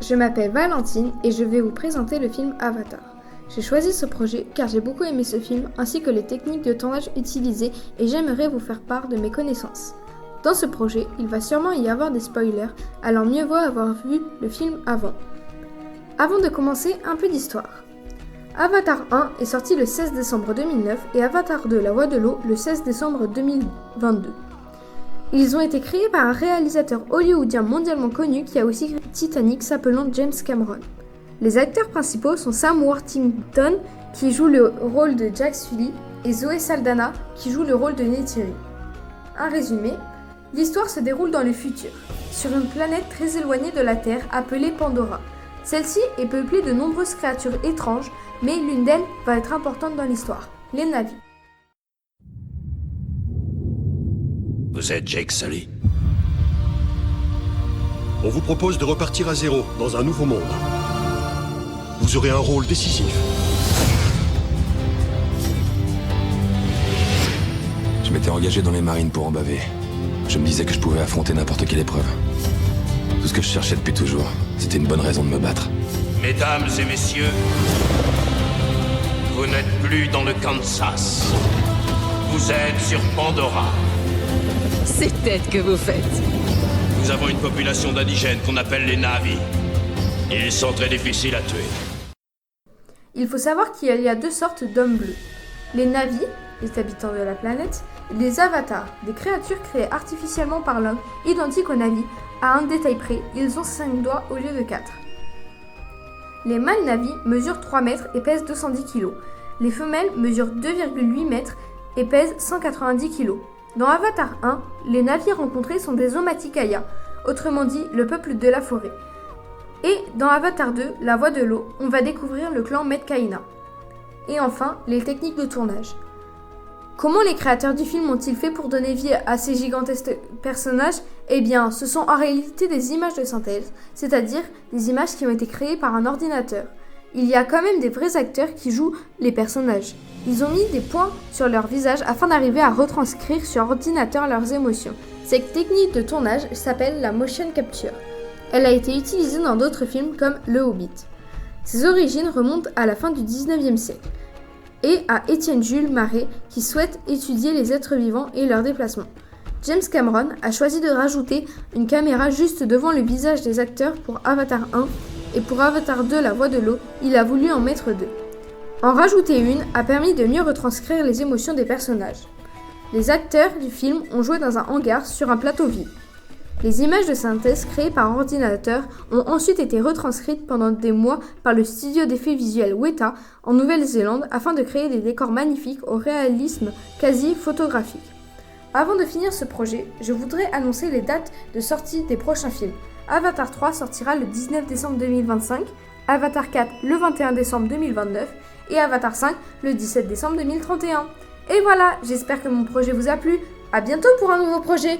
je m'appelle Valentine et je vais vous présenter le film Avatar. J'ai choisi ce projet car j'ai beaucoup aimé ce film ainsi que les techniques de tournage utilisées et j'aimerais vous faire part de mes connaissances. Dans ce projet, il va sûrement y avoir des spoilers, alors mieux vaut avoir vu le film avant. Avant de commencer, un peu d'histoire. Avatar 1 est sorti le 16 décembre 2009 et Avatar 2, La Voix de l'eau, le 16 décembre 2022. Ils ont été créés par un réalisateur hollywoodien mondialement connu qui a aussi créé Titanic s'appelant James Cameron. Les acteurs principaux sont Sam Worthington qui joue le rôle de Jack Sully et Zoe Saldana qui joue le rôle de Neytiri. Un résumé, l'histoire se déroule dans le futur, sur une planète très éloignée de la Terre appelée Pandora. Celle-ci est peuplée de nombreuses créatures étranges, mais l'une d'elles va être importante dans l'histoire, les Na'vi. Vous êtes Jake Sully. On vous propose de repartir à zéro, dans un nouveau monde. Vous aurez un rôle décisif. Je m'étais engagé dans les marines pour en baver. Je me disais que je pouvais affronter n'importe quelle épreuve. Tout ce que je cherchais depuis toujours, c'était une bonne raison de me battre. Mesdames et messieurs, vous n'êtes plus dans le Kansas. Vous êtes sur Pandora. Ces têtes que vous faites. Nous avons une population d'indigènes qu'on appelle les Na'vi. Ils sont très difficiles à tuer. Il faut savoir qu'il y a deux sortes d'hommes bleus. Les Na'vi, les habitants de la planète, et les avatars, des créatures créées artificiellement par l'homme, identiques aux Na'vi. À un détail près, ils ont 5 doigts au lieu de 4. Les mâles Na'vi mesurent 3 mètres et pèsent 210 kg. Les femelles mesurent 2,8 mètres et pèsent 190 kg. Dans Avatar 1, les Na'vi rencontrés sont des Omaticaya, autrement dit le peuple de la forêt. Et dans Avatar 2, La Voix de l'eau, on va découvrir le clan Metkayina. Et enfin, les techniques de tournage. Comment les créateurs du film ont-ils fait pour donner vie à ces gigantesques personnages ? Eh bien, ce sont en réalité des images de synthèse, c'est-à-dire des images qui ont été créées par un ordinateur. Il y a quand même des vrais acteurs qui jouent les personnages. Ils ont mis des points sur leur visage afin d'arriver à retranscrire sur ordinateur leurs émotions. Cette technique de tournage s'appelle la motion capture. Elle a été utilisée dans d'autres films comme Le Hobbit. Ses origines remontent à la fin du 19e siècle et à Étienne Jules Marais qui souhaite étudier les êtres vivants et leurs déplacements. James Cameron a choisi de rajouter une caméra juste devant le visage des acteurs pour Avatar 1 et pour Avatar 2 La Voix de l'eau, il a voulu en mettre 2. En rajouter une a permis de mieux retranscrire les émotions des personnages. Les acteurs du film ont joué dans un hangar sur un plateau vide. Les images de synthèse créées par ordinateur ont ensuite été retranscrites pendant des mois par le studio d'effets visuels Weta en Nouvelle-Zélande afin de créer des décors magnifiques au réalisme quasi photographique. Avant de finir ce projet, je voudrais annoncer les dates de sortie des prochains films. Avatar 3 sortira le 19 décembre 2025, Avatar 4 le 21 décembre 2029 et Avatar 5 le 17 décembre 2031. Et voilà, j'espère que mon projet vous a plu. À bientôt pour un nouveau projet.